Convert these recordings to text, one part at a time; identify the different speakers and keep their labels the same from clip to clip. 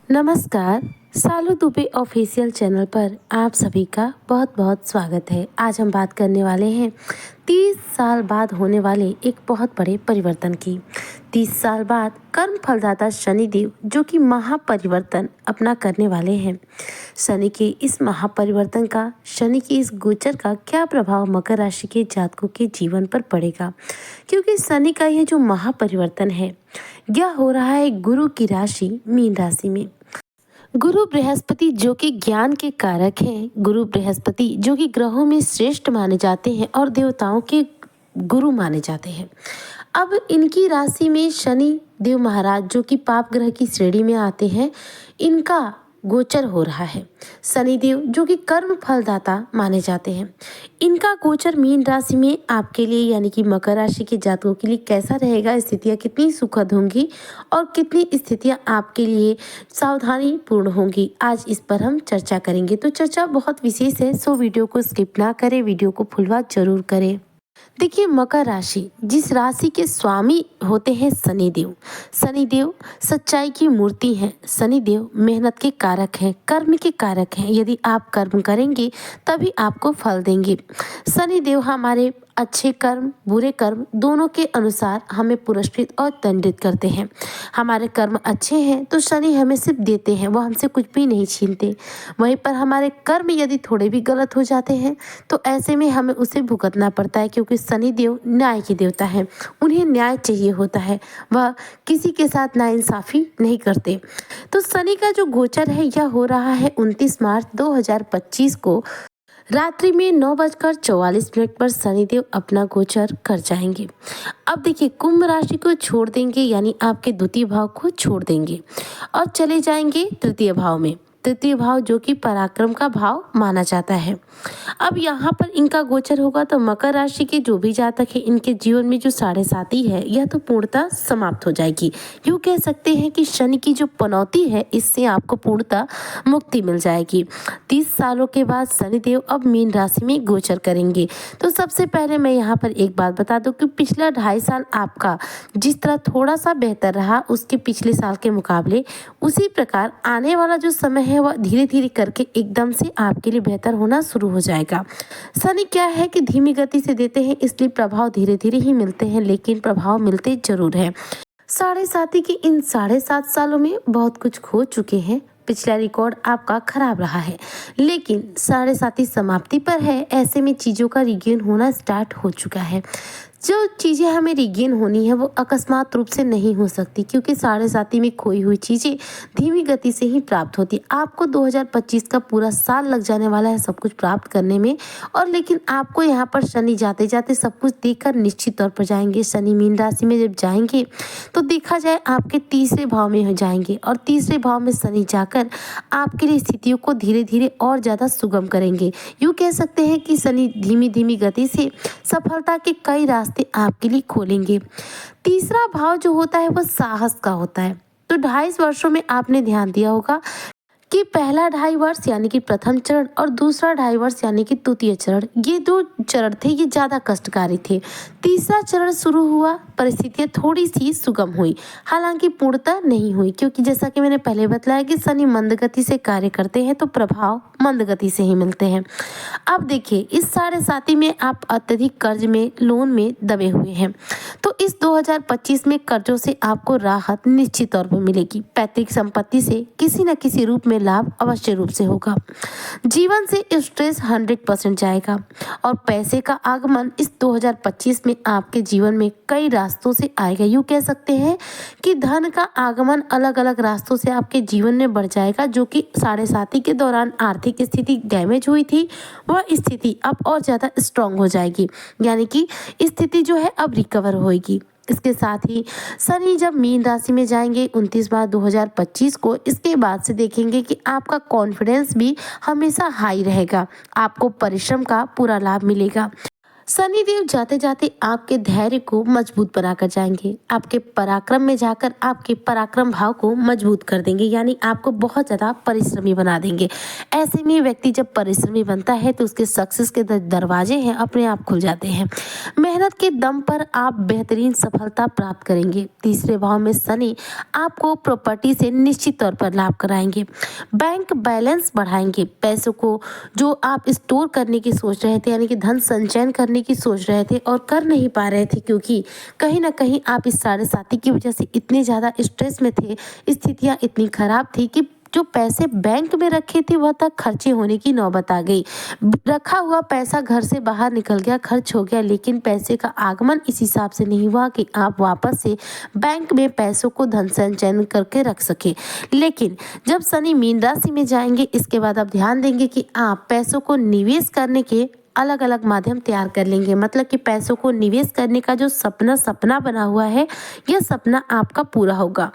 Speaker 1: नमस्कार। सालू Dubey official channel पर आप सभी का बहुत बहुत स्वागत है। आज हम बात करने वाले हैं 30 साल बाद होने वाले एक बहुत बड़े परिवर्तन की। 30 साल बाद कर्म फलदाता शनिदेव जो कि महापरिवर्तन अपना करने वाले हैं। शनि के इस महापरिवर्तन का, शनि की इस गोचर का क्या प्रभाव मकर राशि के जातकों के जीवन पर पड़ेगा, क्योंकि शनि का यह जो महापरिवर्तन है यह हो रहा है गुरु की राशि मीन राशि में। गुरु बृहस्पति जो कि ज्ञान के कारक हैं, गुरु बृहस्पति जो कि ग्रहों में श्रेष्ठ माने जाते हैं और देवताओं के गुरु माने जाते हैं। अब इनकी राशि में शनि देव महाराज जो कि पाप ग्रह की श्रेणी में आते हैं, इनका गोचर हो रहा है। शनिदेव जो कि कर्म फलदाता माने जाते हैं, इनका गोचर मीन राशि में आपके लिए यानी कि मकर राशि के जातकों के लिए कैसा रहेगा, स्थितियां कितनी सुखद होंगी और कितनी स्थितियां आपके लिए सावधानी पूर्ण होंगी, आज इस पर हम चर्चा करेंगे। तो चर्चा बहुत विशेष है, सो वीडियो को स्किप ना करें, वीडियो को फुलवा जरूर करें। देखिए, मकर राशि जिस राशि के स्वामी होते हैं शनिदेव। शनिदेव सच्चाई की मूर्ति हैं। शनिदेव मेहनत के कारक हैं, कर्म के कारक हैं। यदि आप कर्म करेंगे तभी आपको फल देंगे। शनिदेव हमारे अच्छे कर्म बुरे कर्म दोनों के अनुसार हमें पुरस्कृत और दंडित करते हैं। हमारे कर्म अच्छे हैं तो शनि हमें सिर्फ देते हैं, वो हमसे कुछ भी नहीं छीनते। वहीं पर हमारे कर्म यदि थोड़े भी गलत हो जाते हैं तो ऐसे में हमें उसे भुगतना पड़ता है, क्योंकि शनिदेव न्याय के देवता है। उन्हें न्याय चाहिए होता है, वह किसी के साथ नाइंसाफी नहीं करते। तो शनि का जो गोचर है यह हो रहा है 29 मार्च 2025 को रात्रि में 9:44 पर शनिदेव अपना गोचर कर जाएंगे। अब देखिए, कुंभ राशि को छोड़ देंगे यानी आपके द्वितीय भाव को छोड़ देंगे और चले जाएंगे तृतीय भाव में। तृतीय भाव जो कि पराक्रम का भाव माना जाता है। अब यहाँ पर इनका गोचर होगा तो मकर राशि के जो भी जातक है, इनके जीवन में जो साढ़े साती है यह तो पूर्णतः समाप्त हो जाएगी। यूँ कह सकते हैं कि शनि की जो पनौती है इससे आपको पूर्णतः मुक्ति मिल जाएगी। 30 सालों के बाद शनिदेव अब मीन राशि में गोचर करेंगे। तो सबसे पहले मैं यहाँ पर एक बात बता दूं कि पिछला 2.5 साल आपका जिस तरह थोड़ा सा बेहतर रहा उसके पिछले साल के मुकाबले, उसी प्रकार आने वाला जो समय है वह धीरे धीरे करके एकदम से आपके लिए बेहतर होना शुरू हो जाएगा। शनि क्या है कि धीमी गति से देते हैं, इसलिए प्रभाव धीरे धीरे ही मिलते हैं, लेकिन प्रभाव मिलते जरूर हैं। साढ़े साथी के इन 7.5 सालों में बहुत कुछ खो चुके हैं। पिछला रिकॉर्ड आपका खराब रहा है, लेकिन साढ़े साथी समाप्ति पर है। ऐसे में चीज़ों का रिगेन होना स्टार्ट हो चुका है। जो चीज़ें हमें रिगेन होनी है वो अकस्मात रूप से नहीं हो सकती, क्योंकि साढ़े साथी में खोई हुई चीज़ें धीमी गति से ही प्राप्त होती। आपको 2025 का पूरा साल लग जाने वाला है सब कुछ प्राप्त करने में, और लेकिन आपको यहाँ पर शनि जाते जाते सब कुछ देखकर निश्चित तौर पर जाएंगे। शनि मीन राशि में जब जाएंगे तो देखा जाए आपके तीसरे भाव में हो जाएंगे, और तीसरे भाव में शनि जाकर आपके लिए स्थितियों को धीरे धीरे और ज़्यादा सुगम करेंगे। यूँ कह सकते हैं कि शनि धीमी धीमी गति से सफलता के कई रास्ते आपके लिए खोलेंगे। तीसरा भाव जो होता है वह साहस का होता है। तो 2.5 वर्षों में आपने ध्यान दिया होगा कि पहला 2.5 वर्ष यानी कि प्रथम चरण और दूसरा 2.5 वर्ष यानी कि तृतीय चरण, ये दो चरण थे, ये ज़्यादा कष्टकारी थे। तीसरा चरण शुरू हुआ, परिस्थितियाँ थोड़ी सी सुगम हुई, हालांकि पूर्णतः नहीं हुई, क्योंकि जैसा कि मैंने पहले बताया कि शनि मंद गति से कार्य करते हैं तो प्रभाव मंद गति से ही मिलते हैं। अब देखिए, इस साढ़े साथी में आप अत्यधिक कर्ज में, लोन में दबे हुए हैं, तो इस 2025 में कर्जों से आपको राहत निश्चित तौर पर मिलेगी। पैतृक संपत्ति से किसी न किसी रूप में लाभ अवश्य रूप से होगा। जीवन से स्ट्रेस 100% जाएगा और पैसे का आगमन इस 2025 में आपके जीवन में कई रास्तों से आएगा। यूँ कह सकते हैं कि धन का आगमन अलग अलग रास्तों से आपके जीवन में बढ़ जाएगा। जो कि साढ़े साथी के दौरान आर्थिक स्थिति डैमेज हुई थी, वह स्थिति अब और ज़्यादा स्ट्रांग हो जाएगी, यानी कि स्थिति जो है अब रिकवर होएगी। इसके साथ ही शनि जब मीन राशि में जाएंगे 29 मार्च 2025 को, इसके बाद से देखेंगे कि आपका कॉन्फिडेंस भी हमेशा हाई रहेगा, आपको परिश्रम का पूरा लाभ मिलेगा। शनिदेव जाते जाते आपके धैर्य को मजबूत बनाकर जाएंगे, आपके पराक्रम में जाकर आपके पराक्रम भाव को मजबूत कर देंगे, यानी आपको बहुत ज़्यादा परिश्रमी बना देंगे। ऐसे में व्यक्ति जब परिश्रमी बनता है तो उसके सक्सेस के दरवाजे हैं अपने आप खुल जाते हैं। मेहनत के दम पर आप बेहतरीन सफलता प्राप्त करेंगे। तीसरे भाव में शनि आपको प्रॉपर्टी से निश्चित तौर पर लाभ कराएंगे। बैंक बैलेंस बढ़ाएंगे। पैसों को जो आप स्टोर करने की सोच रहे थे, यानी कि धन संचयन करने की सोच रहे थे और कर नहीं पा रहे थे, क्योंकि कहीं ना कहीं आप इस साढ़े साथी की वजह से इतने ज़्यादा स्ट्रेस में थे, स्थितियां इतनी खराब थी कि जो पैसे बैंक में रखे थे वह तक खर्चे होने की नौबत आ गई। रखा हुआ पैसा घर से बाहर निकल गया, खर्च हो गया, लेकिन पैसे का आगमन इस हिसाब से नहीं हुआ कि आप वापस से बैंक में पैसों को धन संचयन करके रख सके। लेकिन जब शनि मीन राशि में जाएंगे, इसके बाद आप ध्यान देंगे कि आप पैसों को निवेश करने के अलग अलग माध्यम तैयार कर लेंगे। मतलब कि पैसों को निवेश करने का जो सपना बना हुआ है, यह सपना आपका पूरा होगा।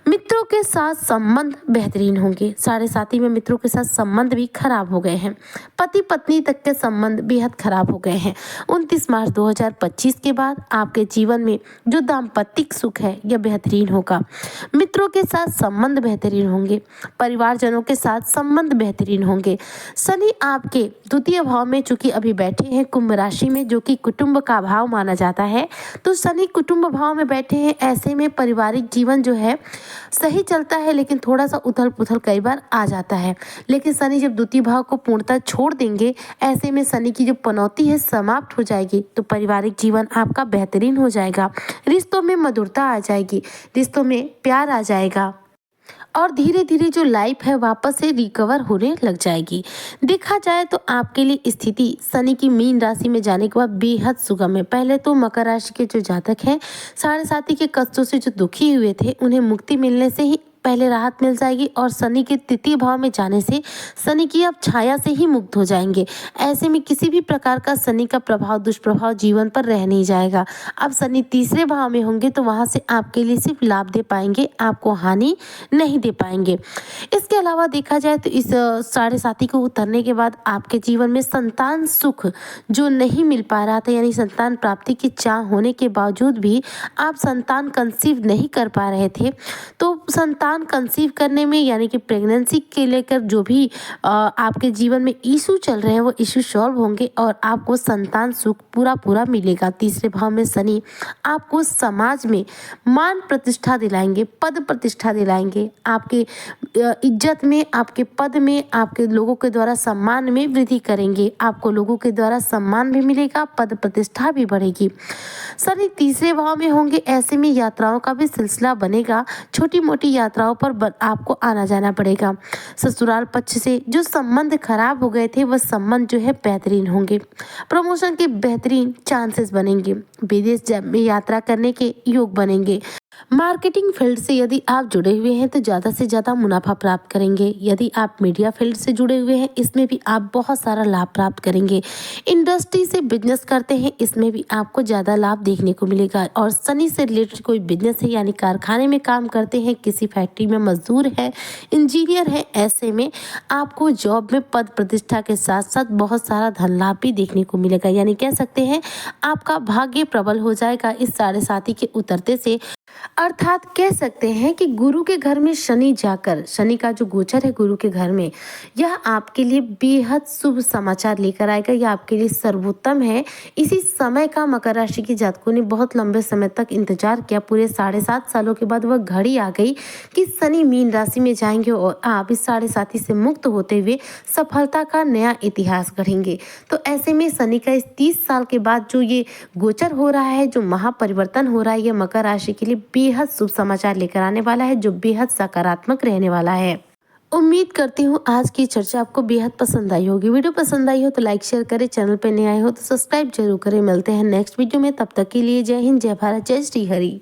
Speaker 1: मित्रों के साथ संबंध बेहतरीन होंगे। साढ़े साथी में मित्रों के साथ संबंध भी खराब हो गए हैं। पति पत्नी तक के संबंध बेहद खराब हो गए हैं। 29 मार्च 2025 के बाद आपके जीवन में जो दाम्पत्यिक सुख है यह बेहतरीन होगा। मित्रों के साथ संबंध बेहतरीन होंगे। परिवारजनों के साथ संबंध बेहतरीन होंगे। शनि आपके द्वितीय भाव में चूंकि अभी बैठे हैं कुंभ राशि में, जो कि कुटुंब का भाव माना जाता है, तो शनि कुटुंब भाव में बैठे हैं। ऐसे में पारिवारिक जीवन जो है सही चलता है, लेकिन थोड़ा सा उथल पुथल कई बार आ जाता है। लेकिन शनि जब द्वितीय भाव को पूर्णतः छोड़ देंगे, ऐसे में शनि की जो पनौती है समाप्त हो जाएगी, तो पारिवारिक जीवन आपका बेहतरीन हो जाएगा। रिश्तों में मधुरता आ जाएगी, रिश्तों में प्यार आ जाएगा और धीरे धीरे जो लाइफ है वापस से रिकवर होने लग जाएगी। देखा जाए तो आपके लिए स्थिति शनि की मीन राशि में जाने के बाद बेहद सुगम है। पहले तो मकर राशि के जो जातक हैं, साढ़े साथी के कष्टों से जो दुखी हुए थे, उन्हें मुक्ति मिलने से ही पहले राहत मिल जाएगी और शनि के तृतीय भाव में जाने से शनि की अब छाया से ही मुक्त हो जाएंगे। ऐसे में किसी भी प्रकार का शनि का प्रभाव दुष्प्रभाव जीवन पर रह नहीं जाएगा। अब शनि तीसरे भाव में होंगे तो वहां से आपके लिए सिर्फ लाभ दे पाएंगे, आपको हानि नहीं दे पाएंगे। इसके अलावा देखा जाए तो इस साढ़े साथी को उतरने के बाद आपके जीवन में संतान सुख जो नहीं मिल पा रहा था, यानी संतान प्राप्ति की चाह होने के बावजूद भी आप संतान कंसीव नहीं कर पा रहे थे, तो संतान कंसीव करने में यानी कि प्रेगनेंसी के लेकर जो भी आपके जीवन में इशू चल रहे हैं वो इशू सॉल्व होंगे और आपको संतान सुख पूरा मिलेगा। तीसरे भाव में शनि आपको समाज में मान प्रतिष्ठा दिलाएंगे, पद प्रतिष्ठा दिलाएंगे, आपके इज्जत में, आपके पद में, आपके लोगों के द्वारा सम्मान में वृद्धि करेंगे। आपको लोगों के द्वारा सम्मान भी मिलेगा, पद प्रतिष्ठा भी बढ़ेगी। शनि तीसरे भाव में होंगे, ऐसे में यात्राओं का भी सिलसिला बनेगा। छोटी मोटी यात्राओं पर आपको आना जाना पड़ेगा। ससुराल पक्ष से जो संबंध खराब हो गए थे वह संबंध जो है बेहतरीन होंगे। प्रमोशन के बेहतरीन चांसेस बनेंगे। विदेश में यात्रा करने के योग बनेंगे। मार्केटिंग फील्ड से यदि आप जुड़े हुए हैं तो ज़्यादा से ज़्यादा मुनाफा प्राप्त करेंगे। यदि आप मीडिया फील्ड से जुड़े हुए हैं, इसमें भी आप बहुत सारा लाभ प्राप्त करेंगे। इंडस्ट्री से बिजनेस करते हैं, इसमें भी आपको ज़्यादा लाभ देखने को मिलेगा। और शनि से रिलेटेड कोई बिजनेस है, यानी कारखाने में काम करते हैं, किसी फैक्ट्री में मजदूर है, इंजीनियर है, ऐसे में आपको जॉब में पद प्रतिष्ठा के साथ साथ बहुत सारा धन लाभ भी देखने को मिलेगा। यानी कह सकते हैं आपका भाग्य प्रबल हो जाएगा इस साढ़े साथी के उतरते से। अर्थात कह सकते हैं कि गुरु के घर में शनि जाकर, शनि का जो गोचर है गुरु के घर में, यह आपके लिए बेहद शुभ समाचार लेकर आएगा। यह आपके लिए सर्वोत्तम है। इसी समय का मकर राशि के जातकों ने बहुत लंबे समय तक इंतजार किया। पूरे 7.5 सालों के बाद वह घड़ी आ गई कि शनि मीन राशि में जाएंगे और आप इस साढ़े साथी से मुक्त होते हुए सफलता का नया इतिहास गढ़ेंगे। तो ऐसे में शनि का इस 30 साल के बाद जो ये गोचर हो रहा है, जो महापरिवर्तन हो रहा है, यह मकर राशि के लिए बेहद शुभ समाचार लेकर आने वाला है, जो बेहद सकारात्मक रहने वाला है। उम्मीद करती हूँ आज की चर्चा आपको बेहद पसंद आई होगी। वीडियो पसंद आई हो तो लाइक शेयर करें, चैनल पर नए आए हो तो सब्सक्राइब जरूर करें। मिलते हैं नेक्स्ट वीडियो में, तब तक के लिए जय हिंद, जय भारत, जय श्री हरि।